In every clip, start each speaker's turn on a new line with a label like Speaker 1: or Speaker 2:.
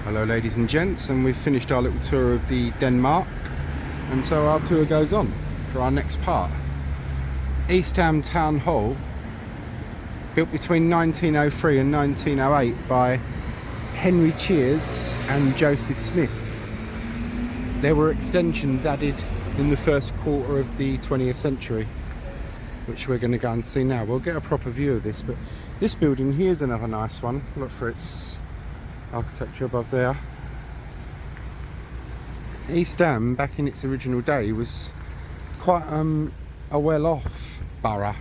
Speaker 1: Hello ladies and gents, and we've finished our little tour of the Denmark, and so our tour goes on for our next part. East Ham Town Hall, built between 1903 and 1908 by Henry Cheers and Joseph Smith. There were extensions added in the first quarter of the 20th century, which we're going to go and see now. We'll get a proper view of this, but this building here is another nice one. Look for its architecture above there. East Ham, back in its original day, was quite a well-off borough,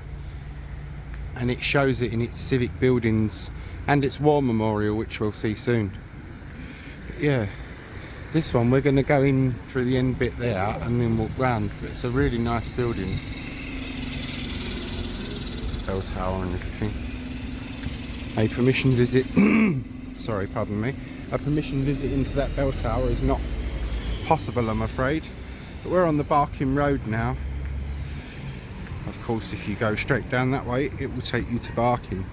Speaker 1: and it shows it in its civic buildings and its war memorial, which we'll see soon. But yeah, this one we're going to go in through the end bit there and then walk round. But it's a really nice building, bell tower and everything. A permission visit sorry, pardon me. A permission visit into that bell tower is not possible, I'm afraid. But we're on the Barking Road now. Of course, if you go straight down that way, it will take you to Barking.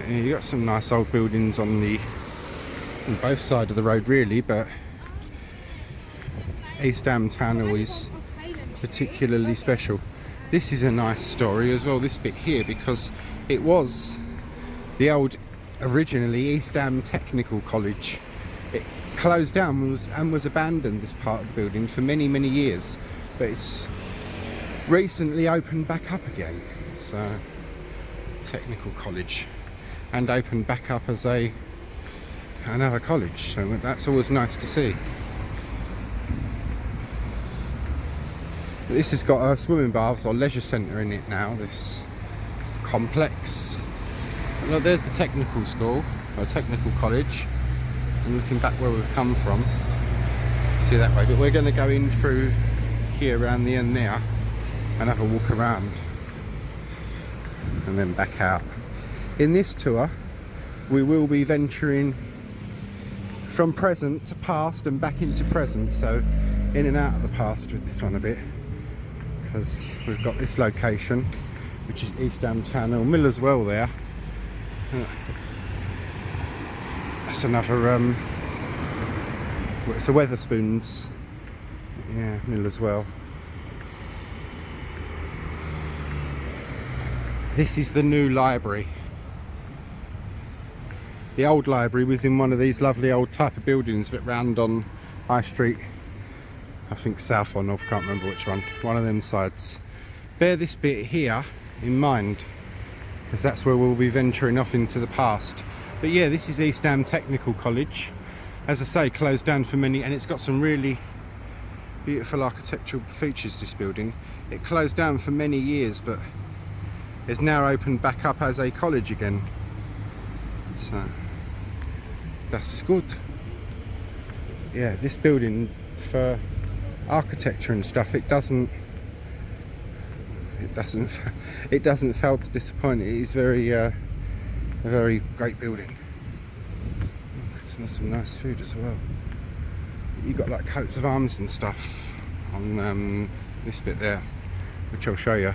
Speaker 1: You've got some nice old buildings on both sides of the road, really, but East Ham Tunnel is particularly special. This is a nice story as well, this bit here, because it was the old, originally East Ham Technical College. It closed down and was abandoned, this part of the building, for many years, but it's recently opened back up again. So Technical College, and opened back up as another college, so that's always nice to see. This has got a swimming baths or leisure centre in it now, this complex. Look, there's the technical school, or technical college, and looking back where we've come from, see that way. But we're going to go in through here around the end there and have a walk around and then back out. In this tour we will be venturing from present to past and back into present, so in and out of the past with this one a bit, because we've got this location which is East Ham Tunnel, Miller's Well there. That's another it's a Wetherspoons, yeah, Miller's Well. This is the new library. The old library was in one of these lovely old type of buildings, but round on High Street, I think south or north, can't remember which one of them sides. Bear this bit here in mind, because that's where we'll be venturing off into the past. But yeah, this is East Ham Technical College, as I say, closed down for many, and it's got some really beautiful architectural features, this building. It closed down for many years, but it's now opened back up as a college again, so that's good. Yeah, this building, for architecture and stuff, it doesn't fail to disappoint. It is a very great building. It smells some nice food as well. You got like coats of arms and stuff on this bit there, which I'll show you.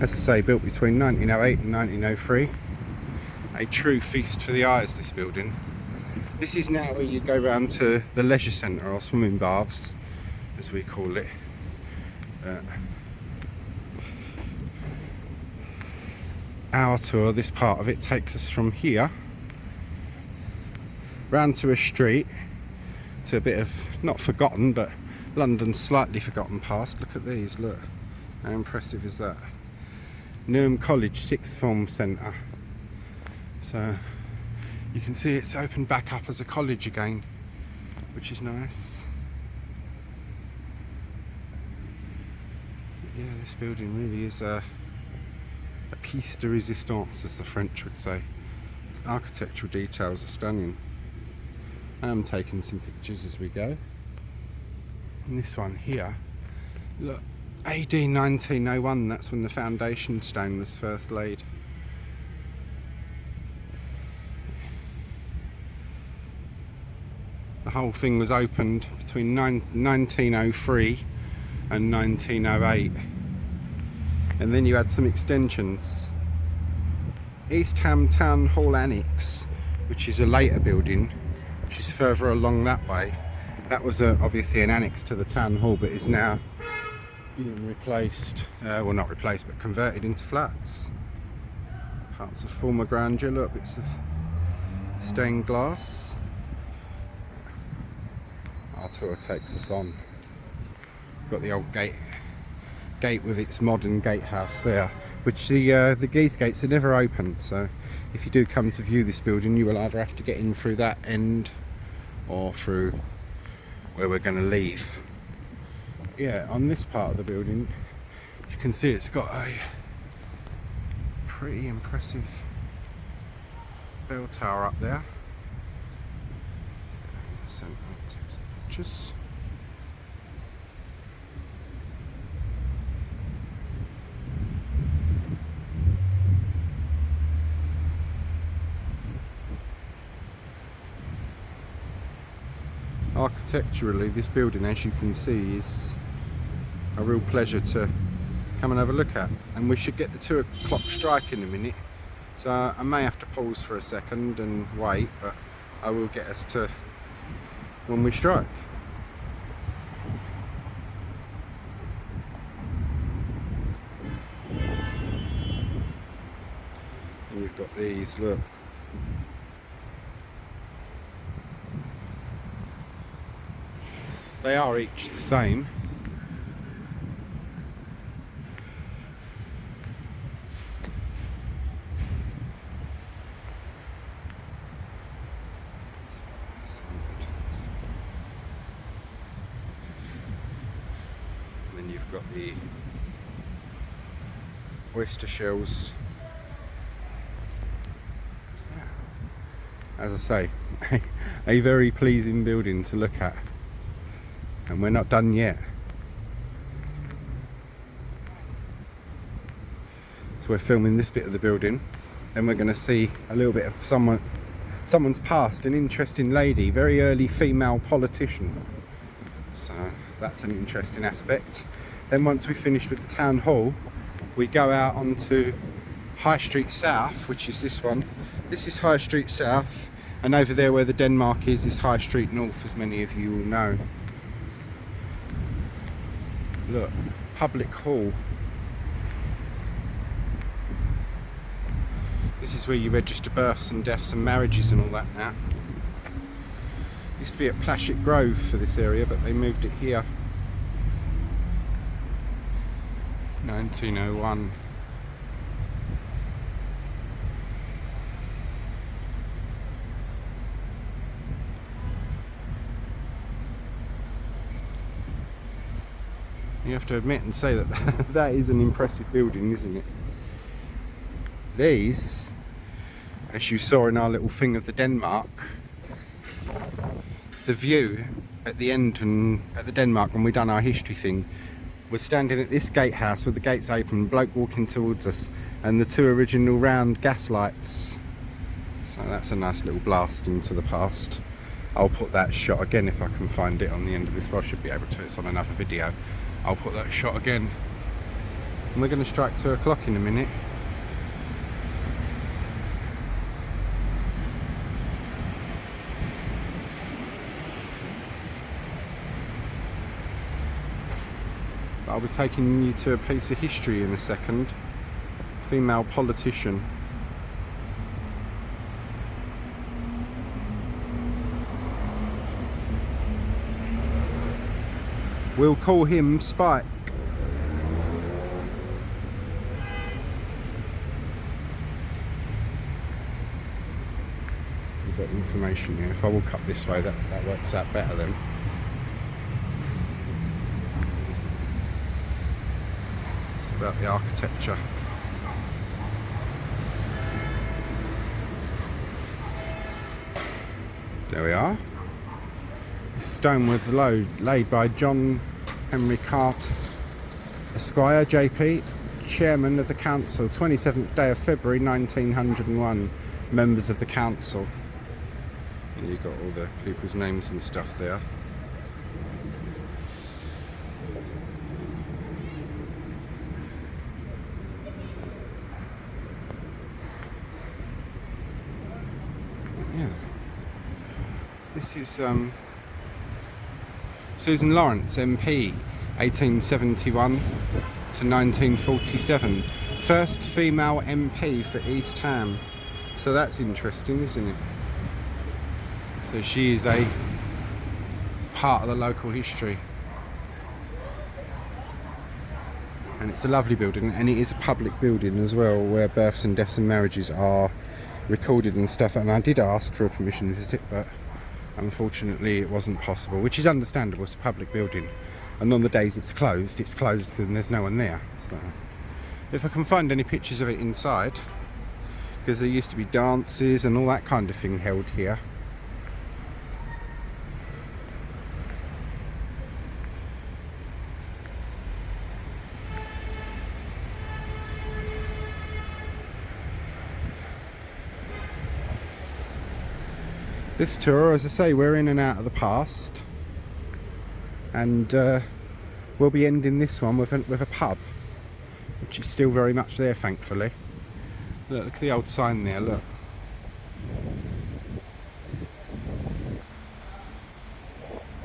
Speaker 1: As I say, built between 1908 and 1903. A true feast for the eyes, this building. This is now where you go round to the leisure centre, or swimming baths, as we call it. Our tour, this part of it, takes us from here round to a street, to a bit of, not forgotten, but London's slightly forgotten past. Look at these, look. How impressive is that? Newham College Sixth Form Centre. So you can see it's opened back up as a college again, which is nice. Yeah, this building really is a piece de resistance, as the French would say. Its architectural details are stunning. I am taking some pictures as we go. And this one here, look, AD 1901, that's when the foundation stone was first laid. The whole thing was opened between 1903 and 1908. And then you had some extensions. East Ham Town Hall Annex, which is a later building, which is further along that way. That was obviously an annex to the town hall, but is now being replaced, well not replaced, but converted into flats. Parts of former grandeur, little bits of stained glass. Our tour takes us on. Got the old gate with its modern gatehouse there, which the geese gates are never opened, so if you do come to view this building you will either have to get in through that end or through where we're going to leave. Yeah, on this part of the building you can see it's got a pretty impressive bell tower up there. Let's get that in the centre and take some pictures. Architecturally, this building, as you can see, is a real pleasure to come and have a look at. And we should get the 2 o'clock strike in a minute, so I may have to pause for a second and wait, but I will get us to when we strike. And you've got these, look. They are each the same. And then you've got the oyster shells. As I say, a very pleasing building to look at. And we're not done yet. So we're filming this bit of the building, then we're going to see a little bit of someone's past, an interesting lady, very early female politician. So that's an interesting aspect. Then once we finish with the town hall, we go out onto High Street South, which is this one. This is High Street South, and over there where the Denmark is High Street North, as many of you will know. Look, public hall. This is where you register births and deaths and marriages and all that now. Used to be at Plaistow Grove for this area, but they moved it here. 1901. You have to admit and say that that is an impressive building, isn't it? These, as you saw in our little thing of the Denmark, the view at the end and at the Denmark when we done our history thing, was standing at this gatehouse with the gates open, bloke walking towards us, and the 2 original round gas lights. So that's a nice little blast into the past. I'll put that shot again if I can find it on the end of this. Well, I should be able to, it's on another video. I'll put that shot again. And we're going to strike 2 o'clock in a minute. But I'll be taking you to a piece of history in a second. Female politician. We'll call him Spike. We've got information here. If I walk up this way, that works out better then. It's about the architecture. There we are. This stonework's laid by John Henry Cart, Esquire, JP, Chairman of the Council, 27th day of February 1901, members of the Council. And you've got all the people's names and stuff there. This is Susan Lawrence, MP, 1871 to 1947. First female MP for East Ham. So that's interesting, isn't it? So she is a part of the local history. And it's a lovely building, and it is a public building as well, where births and deaths and marriages are recorded and stuff. And I did ask for a permission to visit, but unfortunately it wasn't possible, which is understandable. It's a public building, and on the days it's closed and there's no one there. So if I can find any pictures of it inside, because there used to be dances and all that kind of thing held here. This tour, as I say, we're in and out of the past, and we'll be ending this one with a pub, which is still very much there, thankfully. Look at the old sign there, look.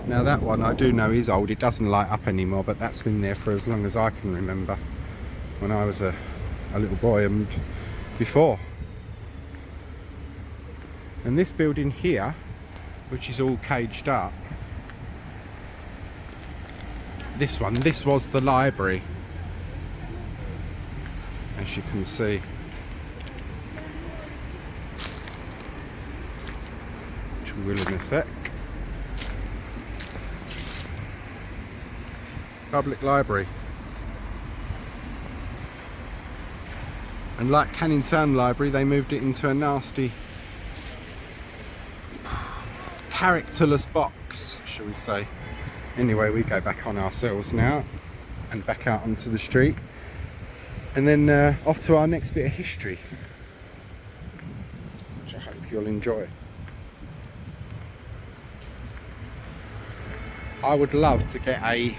Speaker 1: Now that one I do know is old. It doesn't light up anymore, but that's been there for as long as I can remember, when I was a little boy and before. And this building here, which is all caged up, this was the library, as you can see. Which we will in a sec. Public library. And like Canning Town Library, they moved it into a nasty, characterless box, shall we say. Anyway, we go back on ourselves now and back out onto the street, and then off to our next bit of history, which I hope you'll enjoy. I would love to get a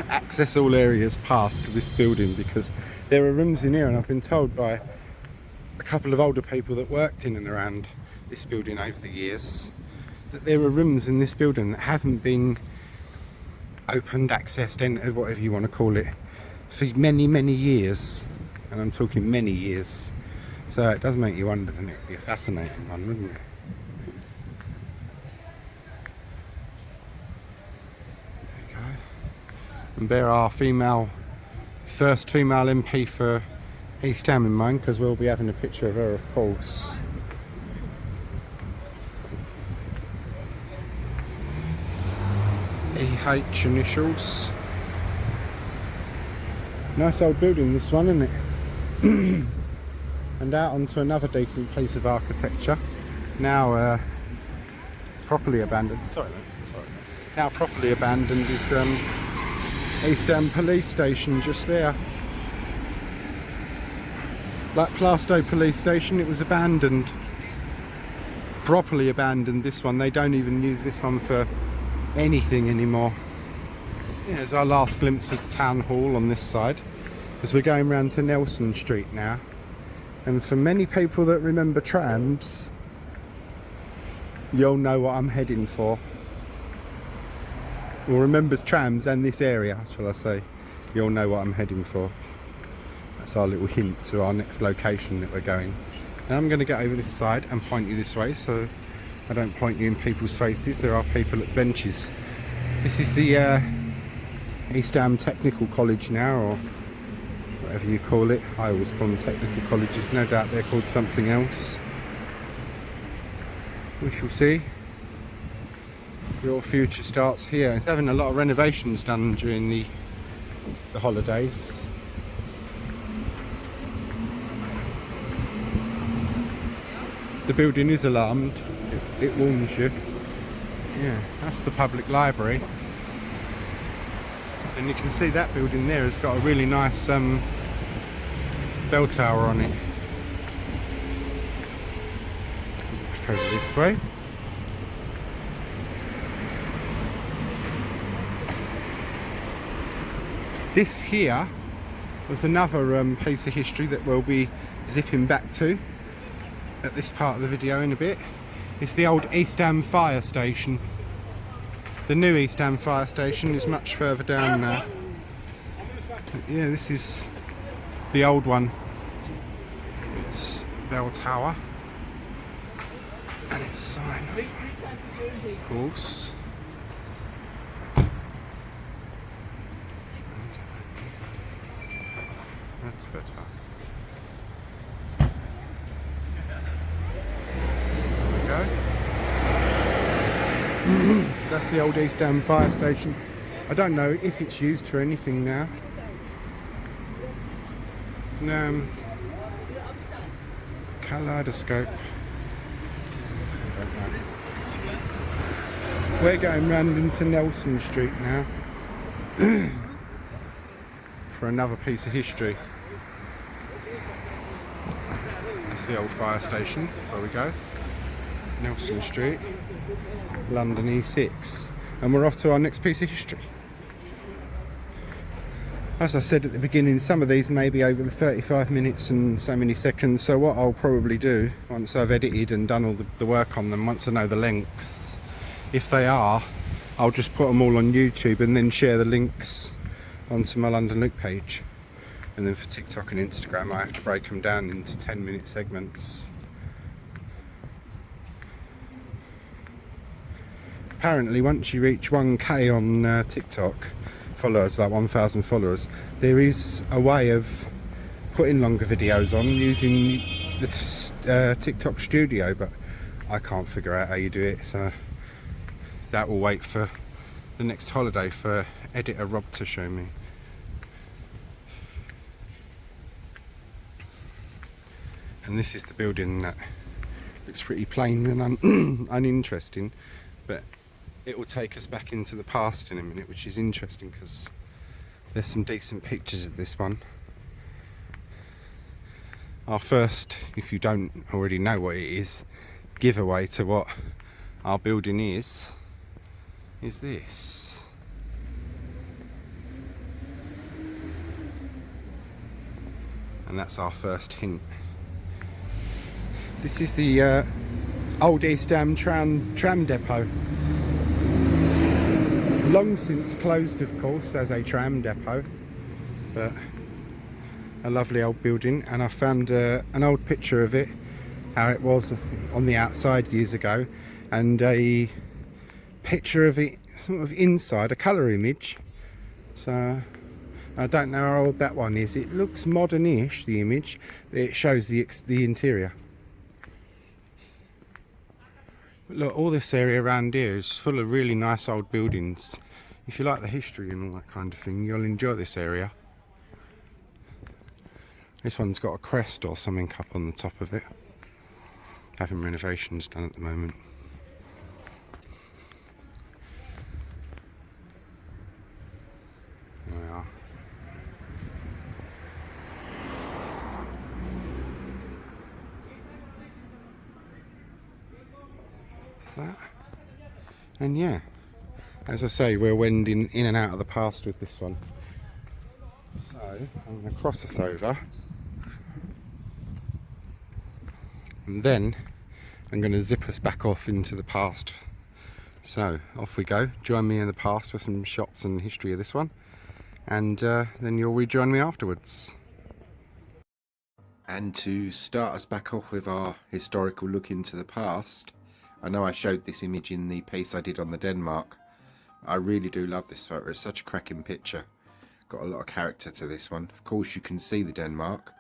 Speaker 1: access all areas pass to this building, because there are rooms in here, and I've been told by a couple of older people that worked in and around this building over the years, that there are rooms in this building that haven't been opened, accessed, entered, whatever you want to call it, for many years. And I'm talking many years. So it does make you wonder, doesn't it? It'd be a fascinating one, wouldn't it? There you go. And there are first female MP for East Ham in mind, because we'll be having a picture of her, of course. EH initials. Nice old building, this one, isn't it? And out onto another decent piece of architecture. Now properly abandoned. Sorry. Now properly abandoned is East Ham Police Station, just there. Like Plaistow Police Station, it was abandoned. Properly abandoned, this one. They don't even use this one for anything anymore. Here's our last glimpse of the town hall on this side, as we're going round to Nelson Street now. And for many people that remember trams, you'll know what I'm heading for. Or remembers trams and this area, shall I say. You'll know what I'm heading for. That's our little hint to our next location that we're going. Now I'm going to get over this side and point you this way, so I don't point you in people's faces. There are people at benches. This is the East Ham Technical College now, or whatever you call it. I always call them technical colleges. No doubt they're called something else. We shall see. Your future starts here. It's having a lot of renovations done during the holidays. The building is alarmed. It warns you. Yeah, that's the public library. And you can see that building there has got a really nice bell tower on it. Back over this way. This here was another piece of history that we'll be zipping back to at this part of the video in a bit. It's the old East Ham fire station. The new East Ham fire station is much further down now. But yeah, this is the old one. It's bell tower. And it's sign, of course. That's better. There we go. That's the old East Ham fire station. I don't know if it's used for anything now. Kaleidoscope. I don't know. We're going round into Nelson Street now for another piece of history. That's the old fire station. Where we go. Nelson Street, London E6, and we're off to our next piece of history. As I said at the beginning, some of these may be over the 35 minutes and so many seconds, so what I'll probably do once I've edited and done all the work on them, once I know the lengths, if they are, I'll just put them all on YouTube and then share the links onto my London Loop page. And then for TikTok and Instagram I have to break them down into 10-minute segments. Apparently once you reach 1k on TikTok followers, like 1,000 followers, there is a way of putting longer videos on using the TikTok studio, but I can't figure out how you do it, so that will wait for the next holiday for editor Rob to show me. And this is the building that looks pretty plain and uninteresting, but it will take us back into the past in a minute, which is interesting because there's some decent pictures of this one. Our first, if you don't already know what it is, giveaway to what our building is this. And that's our first hint. This is the old East Ham Tram Depot. Long since closed, of course, as a tram depot, but a lovely old building. And I found an old picture of it, how it was on the outside years ago, and a picture of it sort of inside, a colour image. So I don't know how old that one is. It looks modern-ish, the image, but it shows the interior. Look, all this area around here is full of really nice old buildings. If you like the history and all that kind of thing, you'll enjoy this area. This one's got a crest or something up on the top of it. Having renovations done at the moment. There we are. That, and yeah, as I say, we're wending in and out of the past with this one, so I'm going to cross this over and then I'm going to zip us back off into the past. So off we go. Join me in the past for some shots and history of this one, and then you'll rejoin me afterwards. And to start us back off with our historical look into the past, I know I showed this image in the piece I did on the Denmark. I really do love this photo. It's such a cracking picture. Got a lot of character to this one. Of course you can see the Denmark.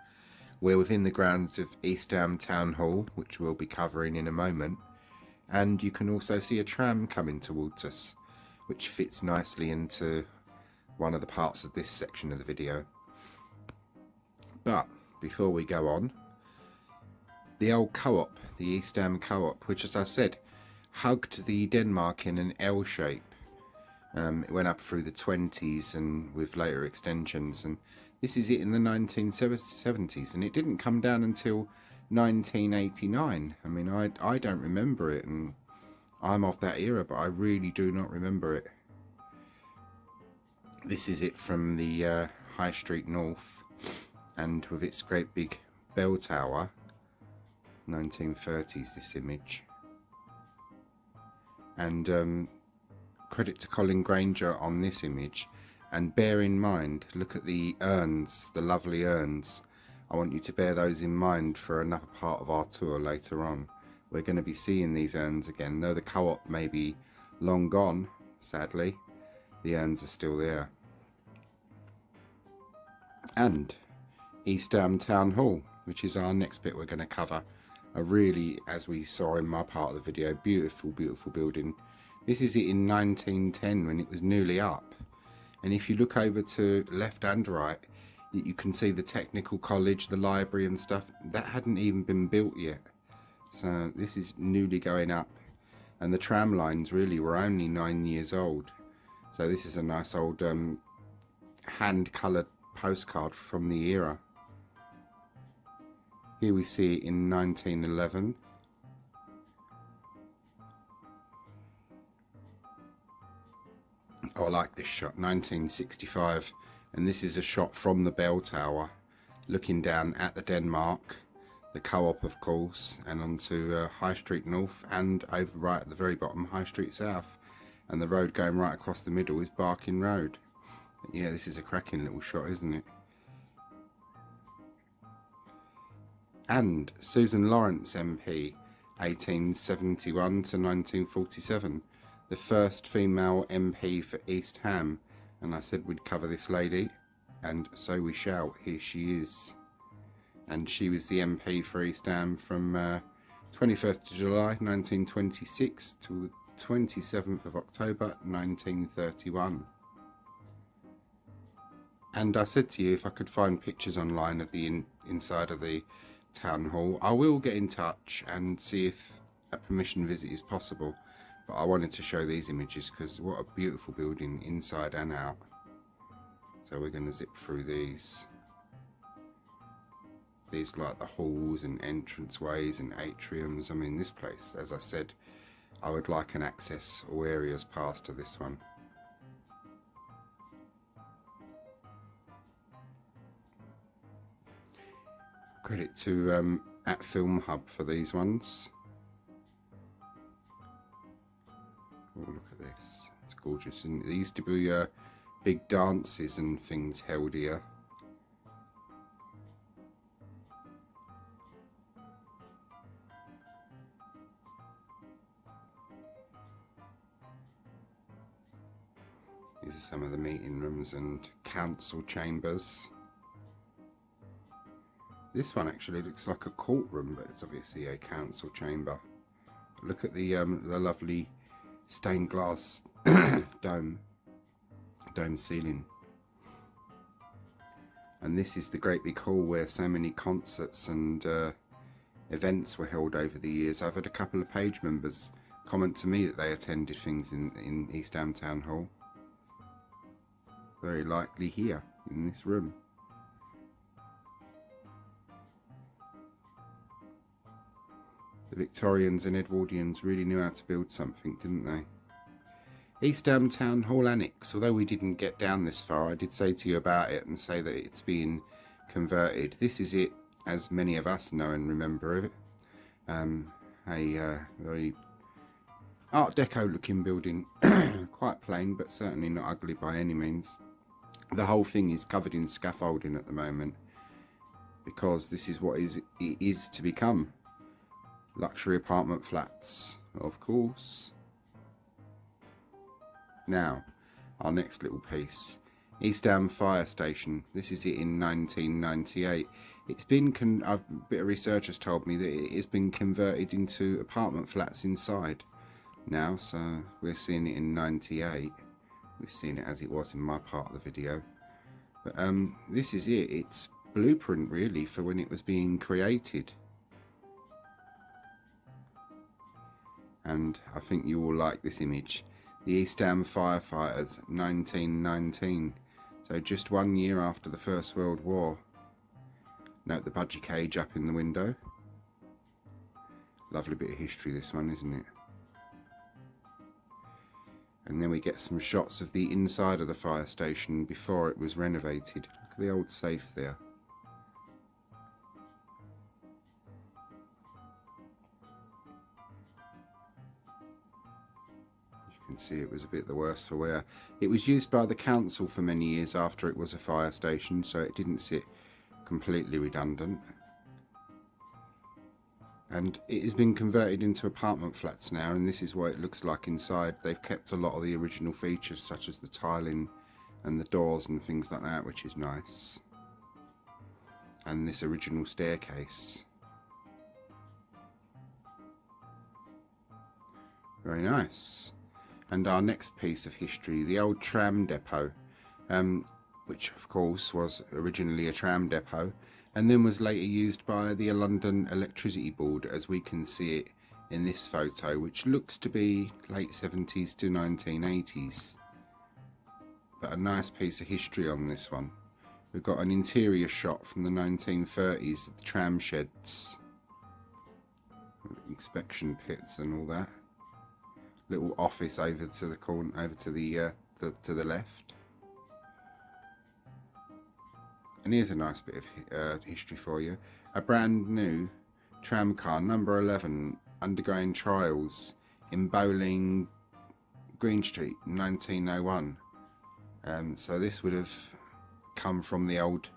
Speaker 1: We're within the grounds of East Ham Town Hall, which we'll be covering in a moment. And you can also see a tram coming towards us, which fits nicely into one of the parts of this section of the video. But before we go on, the old co-op, the East Ham co-op, which, as I said, hugged the Denmark in an L shape. It went up through the 20s and with later extensions, and this is it in the 1970s, and it didn't come down until 1989. I mean, I don't remember it, and I'm of that era, but I really do not remember it. This is it from the High Street North, and with its great big bell tower. 1930s, this image. And credit to Colin Granger on this image. And bear in mind, look at the urns, the lovely urns. I want you to bear those in mind for another part of our tour later on. We're going to be seeing these urns again, though the co-op may be long gone, sadly. The urns are still there. And East Ham Town Hall, which is our next bit we're going to cover. A really, as we saw in my part of the video, beautiful, beautiful building. This is it in 1910 when it was newly up. And if you look over to left and right, you can see the technical college, the library and stuff. That hadn't even been built yet. So this is newly going up. And the tram lines really were only 9 years old. So this is a nice old hand-coloured postcard from the era. Here we see it in 1911. Oh, I like this shot, 1965. And this is a shot from the bell tower, looking down at the Denmark, the co-op of course, and onto High Street North, and over right at the very bottom, High Street South. And the road going right across the middle is Barking Road. But yeah, this is a cracking little shot, isn't it? And Susan Lawrence MP, 1871 to 1947. The first female MP for East Ham, and I said we'd cover this lady, and so we shall. Here she is, and she was the MP for East Ham from 21st of July 1926 to the 27th of October 1931. And I said to you if I could find pictures online of the inside of the town hall, I will get in touch and see if a permission visit is possible. But I wanted to show these images because what a beautiful building inside and out. So we're going to zip through these. These like the halls and entranceways and atriums. I mean, this place, as I said, I would like an access or areas pass to this one. Credit to at Film Hub for these ones. Oh, look at this. It's gorgeous. And there used to be big dances and things held here. These are some of the meeting rooms and council chambers. This one actually looks like a courtroom, but it's obviously a council chamber. Look at the lovely stained glass dome ceiling. And this is the great big hall where so many concerts and events were held over the years. I've had a couple of page members comment to me that they attended things in East Ham Town Hall. Very likely here in this room. The Victorians and Edwardians really knew how to build something, didn't they? East Ham Town Hall Annex. Although we didn't get down this far, I did say to you about it and say that it's being converted. This is it, as many of us know and remember of it. A very Art Deco looking building. Quite plain, but certainly not ugly by any means. The whole thing is covered in scaffolding at the moment because this is what it is to become. Luxury apartment flats, of course. Now, our next little piece, East Ham Fire Station. This is it in 1998. It's been, a bit of research has told me that it has been converted into apartment flats inside now, so we're seeing it in 98. We've seen it as it was in my part of the video. But this is it. It's blueprint really for when it was being created. And I think you will like this image. The East Ham Firefighters, 1919. So just 1 year after the First World War. Note the budgie cage up in the window. Lovely bit of history this one, isn't it? And then we get some shots of the inside of the fire station before it was renovated. Look at the old safe there. can see it was a bit the worse for wear. It was used by the council for many years after it was a fire station, so it didn't sit completely redundant. And it has been converted into apartment flats now, and this is what it looks like inside. They've kept a lot of the original features, such as the tiling and the doors and things like that, which is nice. And this original staircase. Very nice. And our next piece of history, the old tram depot, which of course was originally a tram depot, and then was later used by the London Electricity Board, as we can see it in this photo, which looks to be late 70s to 1980s. But a nice piece of history on this one. We've got an interior shot from the 1930s of the tram sheds, inspection pits and all that. Little office over to the corner, over to the left. And here's a nice bit of history for you. A brand new tram car, number 11, undergoing trials in Bowling Green Street in 1901. So this would have come from the old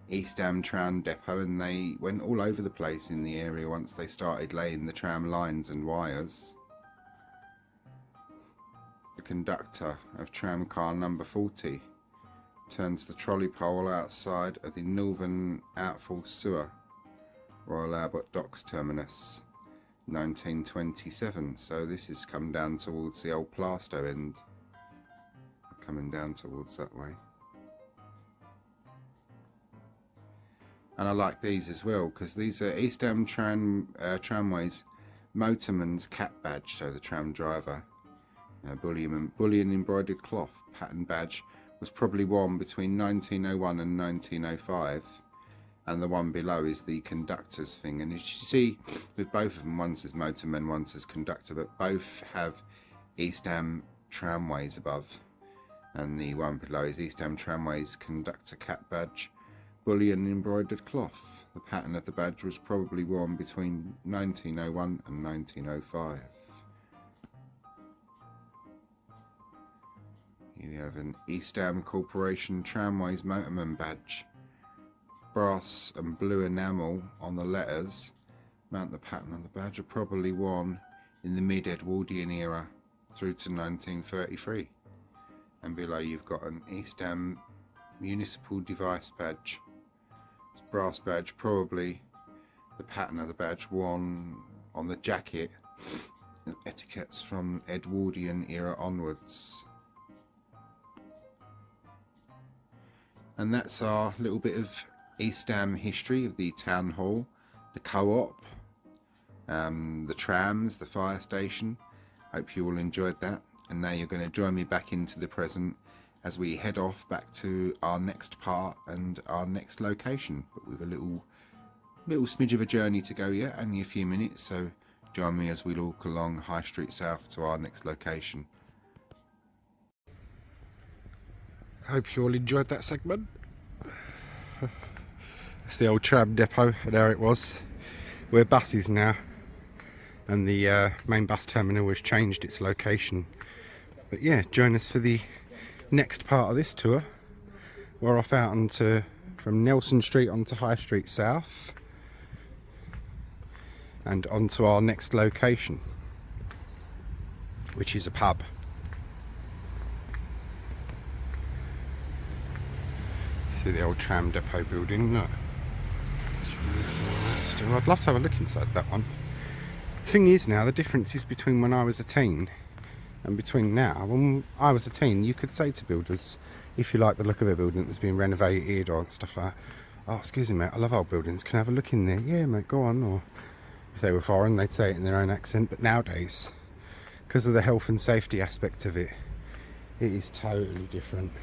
Speaker 1: East Ham Tram Depot, and they went all over the place in the area once they started laying the tram lines and wires. The conductor of tram car number 40 turns the trolley pole outside of the Northern Outfall Sewer, Royal Albert Docks Terminus, 1927. So this has come down towards the old Plaistow end, coming down towards that way. And I like these as well, because these are East Ham Tramways motorman's cap badge, so the tram driver. Bullion embroidered cloth pattern badge was probably worn between 1901 and 1905, and the one below is the conductor's thing. And as you see with both of them, one says motorman, one says conductor, but both have East Ham Tramways above, and the one below is East Ham Tramways conductor cap badge, bullion embroidered cloth. The pattern of the badge was probably worn between 1901 and 1905. Here we have an East Ham Corporation Tramways motorman badge. Brass and blue enamel on the letters mount the pattern of the badge, are probably worn in the mid-Edwardian era through to 1933. And below you've got an East Ham Municipal Device badge. It's a brass badge, probably the pattern of the badge worn on the jacket and etiquettes from Edwardian era onwards. And that's our little bit of East Ham history of the town hall, the co-op, the trams, the fire station. Hope you all enjoyed that. And now you're going to join me back into the present as we head off back to our next part and our next location. But with a little smidge of a journey to go yet, only a few minutes. So join me as we walk along High Street South to our next location. Hope you all enjoyed that segment. It's the old tram depot, and there it was. We're buses now, and the main bus terminal has changed its location. But yeah, join us for the next part of this tour. We're off out from Nelson Street onto High Street South, and onto our next location, which is a pub. See the old tram depot building, look. It's really still. I'd love to have a look inside that one. Thing is now, the difference is between when I was a teen and between now. When I was a teen, you could say to builders, if you like the look of a building that was being renovated or stuff like that, oh, excuse me mate, I love old buildings, can I have a look in there? Yeah mate, go on. Or if they were foreign, they'd say it in their own accent. But nowadays, because of the health and safety aspect of it, it is totally different.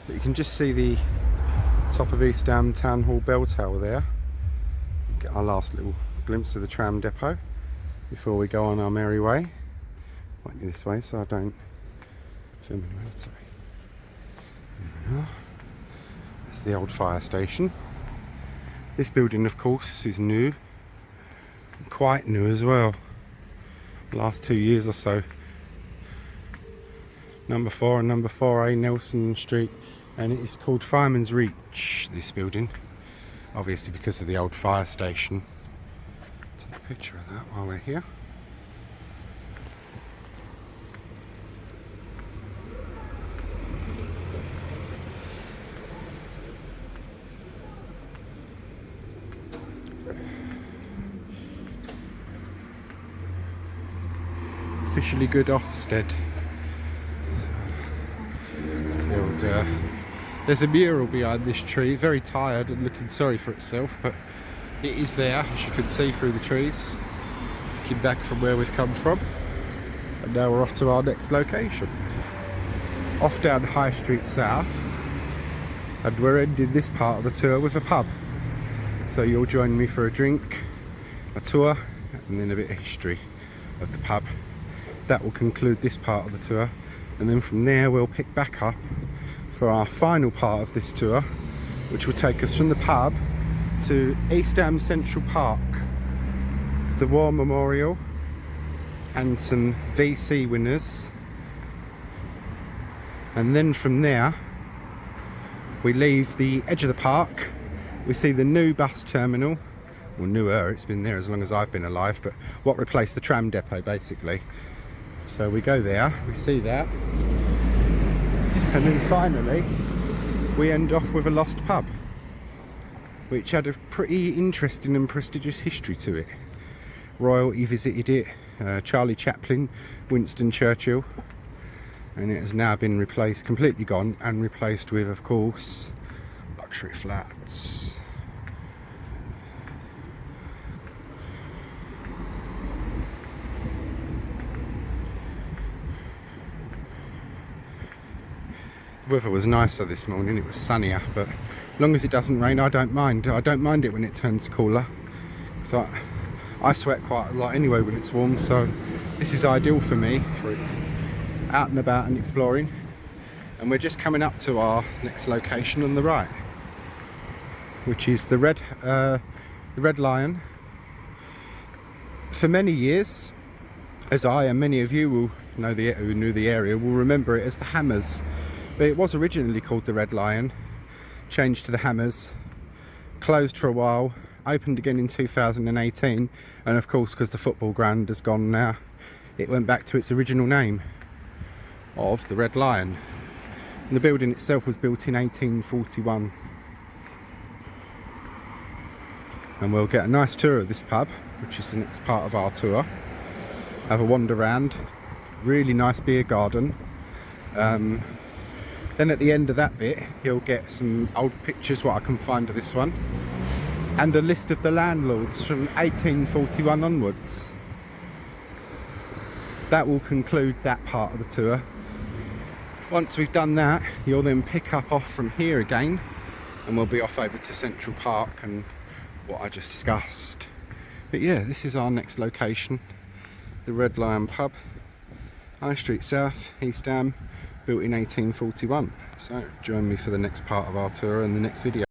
Speaker 1: But you can just see the top of East Ham Town Hall bell tower there. Get our last little glimpse of the tram depot before we go on our merry way. Went this way so I don't film anywhere. Sorry. There we are. That's the old fire station. This building, of course, is new. Quite new as well. Last 2 years or so. number 4 and number 4A Nelson Street, and it is called Fireman's Reach, this building, obviously because of the old fire station. Take a picture of that while we're here. Officially good Ofsted. There's a mural behind this tree, very tired and looking sorry for itself, but it is there, as you can see through the trees. Looking back from where we've come from, and now we're off to our next location. Off down High Street South, and we're ending this part of the tour with a pub. So you'll join me for a drink, a tour, and then a bit of history of the pub. That will conclude this part of the tour, and then from there we'll pick back up for our final part of this tour, which will take us from the pub to East Ham Central Park, the War Memorial, and some VC winners. And then from there we leave the edge of the park, we see the new bus terminal, well, newer, it's been there as long as I've been alive, but what replaced the tram depot basically. So we go there, we see that, and then finally we end off with a lost pub, which had a pretty interesting and prestigious history to it. Royalty visited it, Charlie Chaplin, Winston Churchill, and it has now been replaced, completely gone, and replaced with, of course, luxury flats. The weather was nicer this morning, it was sunnier, but as long as it doesn't rain I don't mind. I don't mind it when it turns cooler, because I sweat quite a lot anyway when it's warm, so this is ideal for me, for out and about and exploring. And we're just coming up to our next location on the right, which is the Red Lion. For many years, as I and many of you will know, who knew the area will remember it as the Hammers. But it was originally called the Red Lion, changed to the Hammers, closed for a while, opened again in 2018, and of course because the football ground has gone now, it went back to its original name of the Red Lion. And the building itself was built in 1841. And we'll get a nice tour of this pub, which is the next part of our tour. Have a wander around, really nice beer garden. Then at the end of that bit, you'll get some old pictures, what I can find of this one, and a list of the landlords from 1841 onwards. That will conclude that part of the tour. Once we've done that, you'll then pick up off from here again, and we'll be off over to Central Park and what I just discussed. But yeah, this is our next location, the Red Lion pub, High Street South, East Ham, built in 1841. So join me for the next part of our tour in the next video.